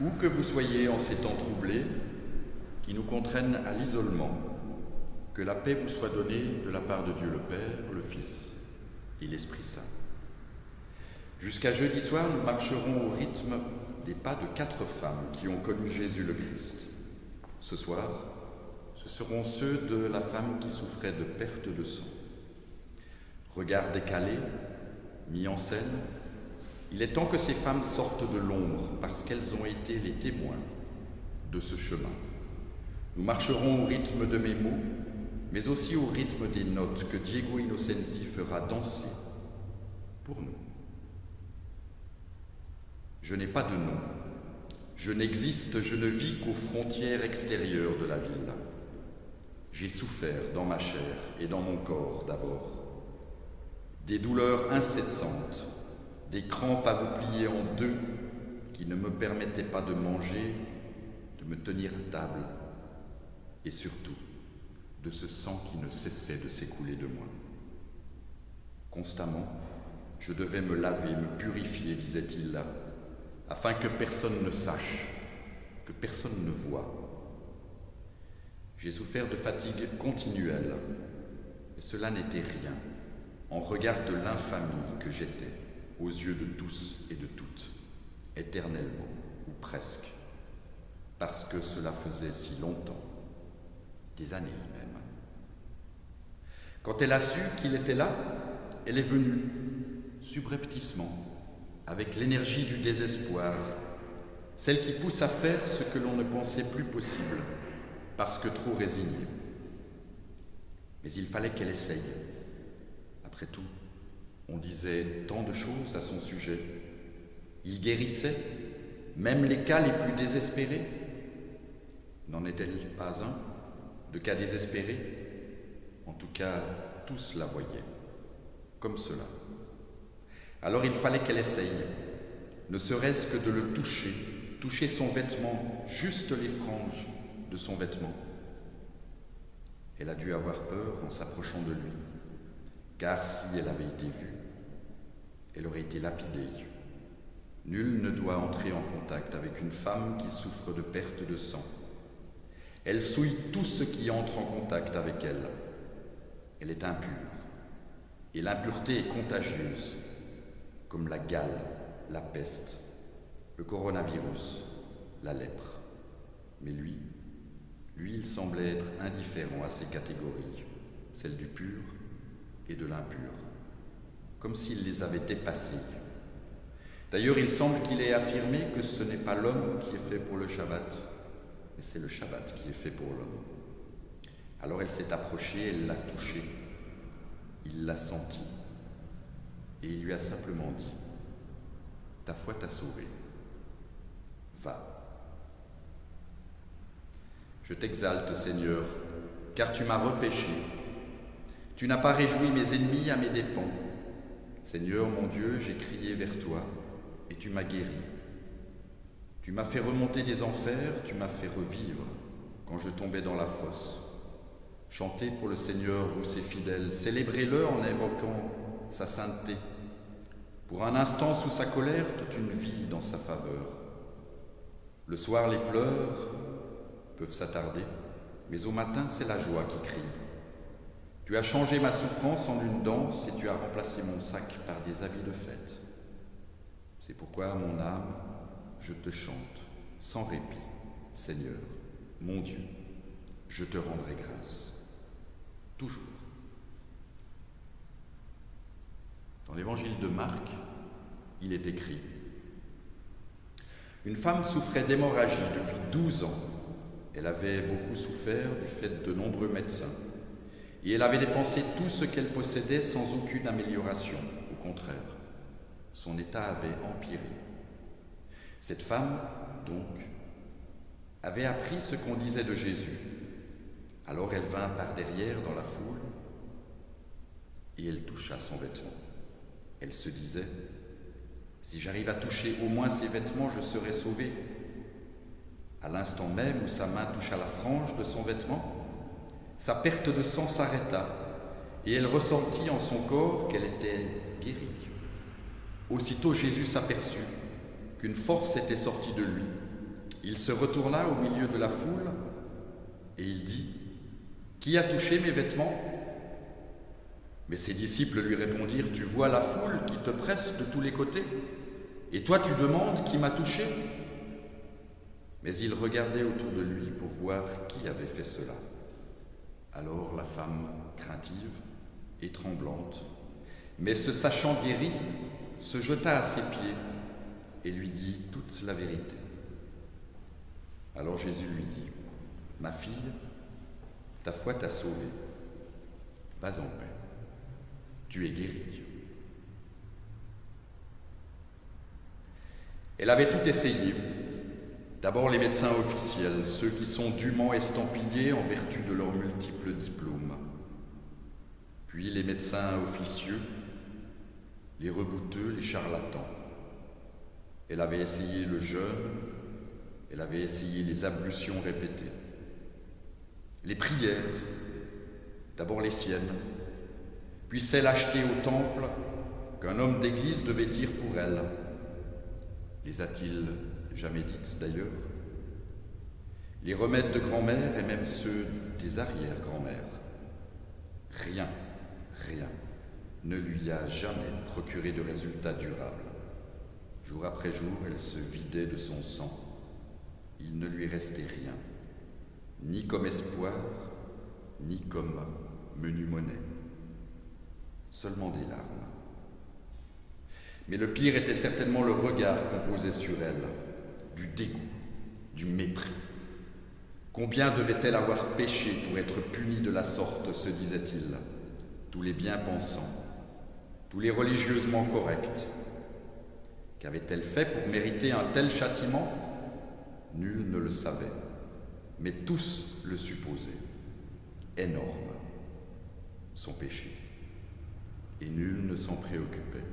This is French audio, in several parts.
Où que vous soyez en ces temps troublés, qui nous contraignent à l'isolement, que la paix vous soit donnée de la part de Dieu le Père, le Fils et l'Esprit Saint. Jusqu'à jeudi soir, nous marcherons au rythme des pas de 4 femmes qui ont connu Jésus le Christ. Ce soir, ce seront ceux de la femme qui souffrait de perte de sang. Regard décalé, mis en scène, il est temps que ces femmes sortent de l'ombre parce qu'elles ont été les témoins de ce chemin. Nous marcherons au rythme de mes mots, mais aussi au rythme des notes que Diego Innocenzi fera danser pour nous. Je n'ai pas de nom, je n'existe, je ne vis qu'aux frontières extérieures de la ville. J'ai souffert dans ma chair et dans mon corps d'abord, des douleurs incessantes, des crampes à vous plier en deux qui ne me permettaient pas de manger, de me tenir à table et surtout de ce sang qui ne cessait de s'écouler de moi. Constamment, je devais me laver, me purifier, disait-il là, afin que personne ne sache, que personne ne voie. J'ai souffert de fatigue continuelle, et cela n'était rien en regard de l'infamie que j'étais aux yeux de tous et de toutes, éternellement, ou presque, parce que cela faisait si longtemps, des années même. Quand elle a su qu'il était là, elle est venue, subrepticement, avec l'énergie du désespoir, celle qui pousse à faire ce que l'on ne pensait plus possible, parce que trop résigné. Mais il fallait qu'elle essaye. Après tout, on disait tant de choses à son sujet. Il guérissait, même les cas les plus désespérés. N'en est-elle pas un, de cas désespérés? En tout cas, tous la voyaient, comme cela. Alors il fallait qu'elle essaye, ne serait-ce que de le toucher son vêtement, juste les franges de son vêtement. Elle a dû avoir peur en s'approchant de lui, car si elle avait été vue, elle aurait été lapidée. Nul ne doit entrer en contact avec une femme qui souffre de perte de sang. Elle souille tout ce qui entre en contact avec elle. Elle est impure, et l'impureté est contagieuse, comme la gale, la peste, le coronavirus, la lèpre. Mais lui, il semblait être indifférent à ces catégories, celles du pur et de l'impur, comme s'il les avait dépassées. D'ailleurs, il semble qu'il ait affirmé que ce n'est pas l'homme qui est fait pour le Shabbat, mais c'est le Shabbat qui est fait pour l'homme. Alors elle s'est approchée, elle l'a touché, il l'a senti, et il lui a simplement dit « Ta foi t'a sauvé, va. » Je t'exalte, Seigneur, car tu m'as repêché. Tu n'as pas réjoui mes ennemis à mes dépens. Seigneur, mon Dieu, j'ai crié vers toi, et tu m'as guéri. Tu m'as fait remonter des enfers, tu m'as fait revivre quand je tombais dans la fosse. Chantez pour le Seigneur, vous ses fidèles, célébrez-le en invoquant sa sainteté. Pour un instant sous sa colère, toute une vie dans sa faveur. Le soir, les pleurs peuvent s'attarder, mais au matin, c'est la joie qui crie. Tu as changé ma souffrance en une danse et tu as remplacé mon sac par des habits de fête. C'est pourquoi, mon âme, je te chante sans répit, Seigneur, mon Dieu, je te rendrai grâce, toujours. Dans l'évangile de Marc, il est écrit « Une femme souffrait d'hémorragie depuis 12 ans. Elle avait beaucoup souffert du fait de nombreux médecins. Et elle avait dépensé tout ce qu'elle possédait sans aucune amélioration. Au contraire, son état avait empiré. Cette femme, donc, avait appris ce qu'on disait de Jésus. Alors elle vint par derrière dans la foule et elle toucha son vêtement. Elle se disait, « Si j'arrive à toucher au moins ses vêtements, je serai sauvée. » À l'instant même où sa main toucha la frange de son vêtement, sa perte de sang s'arrêta et elle ressentit en son corps qu'elle était guérie. Aussitôt Jésus s'aperçut qu'une force était sortie de lui Il se retourna au milieu de la foule et il dit : « Qui a touché mes vêtements ?» Mais ses disciples lui répondirent : « Tu vois la foule qui te presse de tous les côtés, et toi tu demandes qui m'a touché ?» Mais il regardait autour de lui pour voir qui avait fait cela. Alors la femme, craintive et tremblante, mais se sachant guérie, se jeta à ses pieds et lui dit toute la vérité. Alors Jésus lui dit : « Ma fille, ta foi t'a sauvée. Vas en paix. Tu es guérie. » Elle avait tout essayé. D'abord les médecins officiels, ceux qui sont dûment estampillés en vertu de leurs multiples diplômes. Puis les médecins officieux, les rebouteux, les charlatans. Elle avait essayé le jeûne, elle avait essayé les ablutions répétées. Les prières, d'abord les siennes, puis celles achetées au temple qu'un homme d'église devait dire pour elle. Les a-t-il jamais dites d'ailleurs? Les remèdes de grand-mère et même ceux des arrière-grand-mères. Rien ne lui a jamais procuré de résultat durable. Jour après jour, elle se vidait de son sang. Il ne lui restait rien, ni comme espoir, ni comme menu monnaie. Seulement des larmes. Mais le pire était certainement le regard qu'on posait sur elle, du dégoût, du mépris. Combien devait-elle avoir péché pour être punie de la sorte, se disait-il, tous les bien-pensants, tous les religieusement corrects. Qu'avait-elle fait pour mériter un tel châtiment? Nul ne le savait, mais tous le supposaient. Énorme, son péché, et nul ne s'en préoccupait.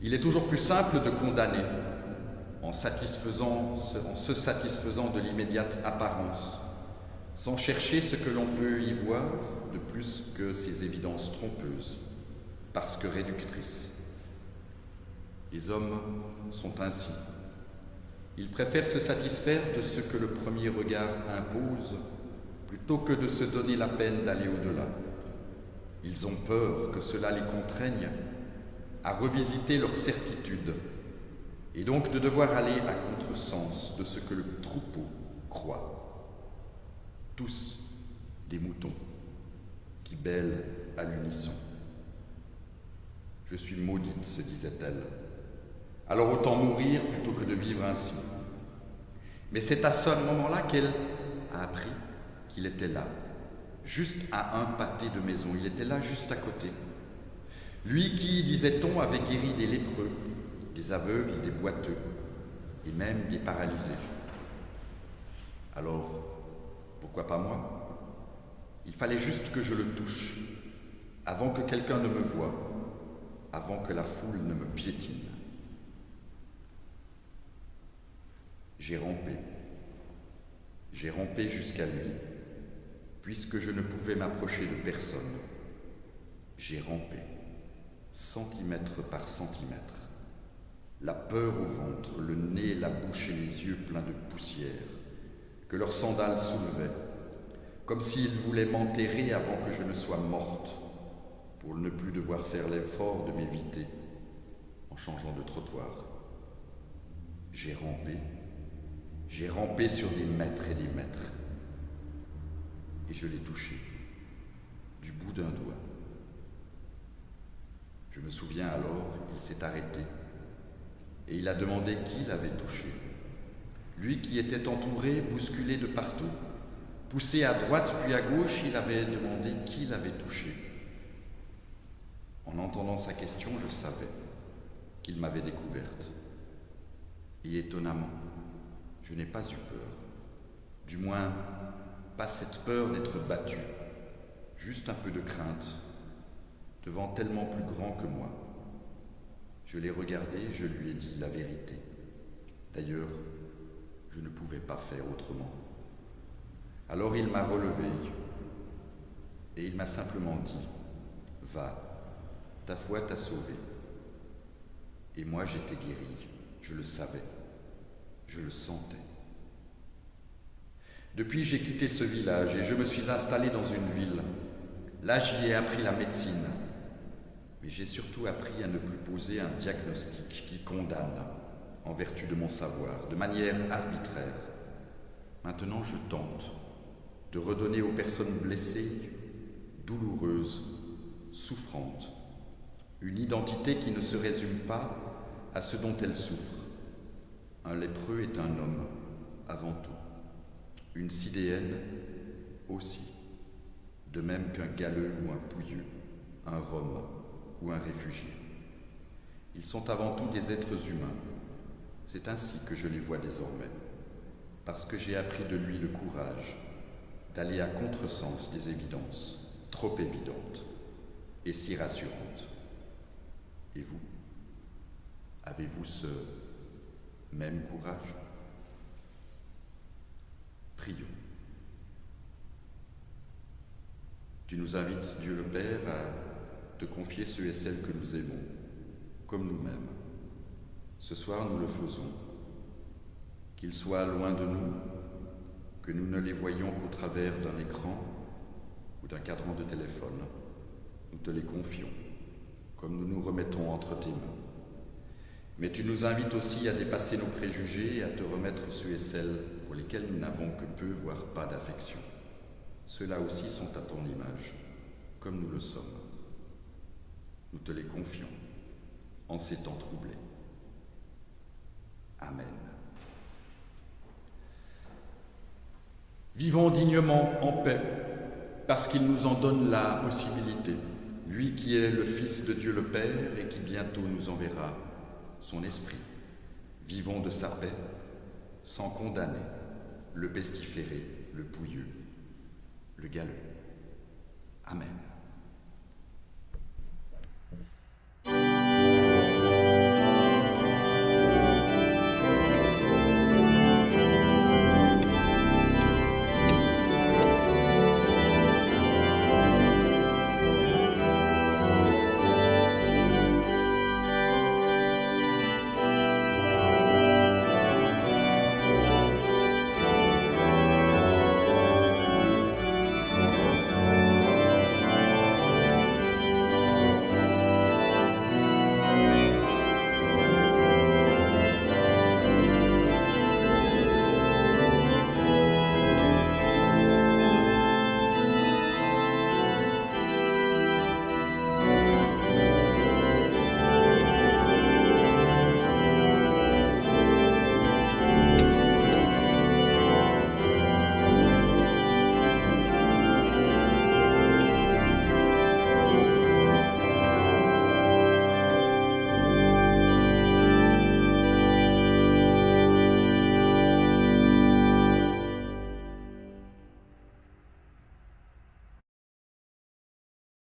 Il est toujours plus simple de condamner en se satisfaisant de l'immédiate apparence, sans chercher ce que l'on peut y voir de plus que ces évidences trompeuses, parce que réductrices. Les hommes sont ainsi. Ils préfèrent se satisfaire de ce que le premier regard impose, plutôt que de se donner la peine d'aller au-delà. Ils ont peur que cela les contraigne à revisiter leurs certitudes, et donc de devoir aller à contresens de ce que le troupeau croit. Tous des moutons qui bêlent à l'unisson. « Je suis maudite, se disait-elle. Alors autant mourir plutôt que de vivre ainsi. » Mais c'est à ce moment-là qu'elle a appris qu'il était là, juste à un pâté de maison. Il était là, juste à côté. Lui qui, disait-on, avait guéri des lépreux, des aveugles, des boiteux, et même des paralysés. Alors, pourquoi pas moi? Il fallait juste que je le touche, avant que quelqu'un ne me voie, avant que la foule ne me piétine. J'ai rampé jusqu'à lui, puisque je ne pouvais m'approcher de personne. J'ai rampé, centimètre par centimètre, la peur au ventre, le nez, la bouche et les yeux pleins de poussière, que leurs sandales soulevaient, comme s'ils voulaient m'enterrer avant que je ne sois morte, pour ne plus devoir faire l'effort de m'éviter en changeant de trottoir. J'ai rampé sur des mètres et des mètres, et je l'ai touché, du bout d'un doigt. Je me souviens alors, il s'est arrêté, et il a demandé qui l'avait touché. Lui qui était entouré, bousculé de partout, poussé à droite puis à gauche, il avait demandé qui l'avait touché. En entendant sa question, je savais qu'il m'avait découverte. Et étonnamment, je n'ai pas eu peur. Du moins, pas cette peur d'être battu, juste un peu de crainte, devant tellement plus grand que moi. Je l'ai regardé, je lui ai dit la vérité. D'ailleurs, je ne pouvais pas faire autrement. Alors il m'a relevé et il m'a simplement dit : « Va, ta foi t'a sauvé. » Et moi j'étais guéri, je le savais, je le sentais. Depuis, j'ai quitté ce village et je me suis installé dans une ville. Là, j'y ai appris la médecine. Mais j'ai surtout appris à ne plus poser un diagnostic qui condamne, en vertu de mon savoir, de manière arbitraire. Maintenant, je tente de redonner aux personnes blessées, douloureuses, souffrantes, une identité qui ne se résume pas à ce dont elles souffrent. Un lépreux est un homme, avant tout. Une sidéenne aussi, de même qu'un galeux ou un pouilleux, un rome ou un réfugié. Ils sont avant tout des êtres humains. C'est ainsi que je les vois désormais, parce que j'ai appris de lui le courage d'aller à contresens des évidences, trop évidentes et si rassurantes. Et vous, avez-vous ce même courage ? Prions. Tu nous invites, Dieu le Père, à te confier ceux et celles que nous aimons, comme nous-mêmes. Ce soir, nous le faisons. Qu'ils soient loin de nous, que nous ne les voyions qu'au travers d'un écran ou d'un cadran de téléphone. Nous te les confions, comme nous nous remettons entre tes mains. Mais tu nous invites aussi à dépasser nos préjugés et à te remettre ceux et celles pour lesquels nous n'avons que peu, voire pas d'affection. Ceux-là aussi sont à ton image, comme nous le sommes. Nous te les confions en ces temps troublés. Amen. Vivons dignement en paix, parce qu'il nous en donne la possibilité, lui qui est le Fils de Dieu le Père et qui bientôt nous enverra son esprit. Vivons de sa paix, sans condamner le pestiféré, le pouilleux, le galeux. Amen.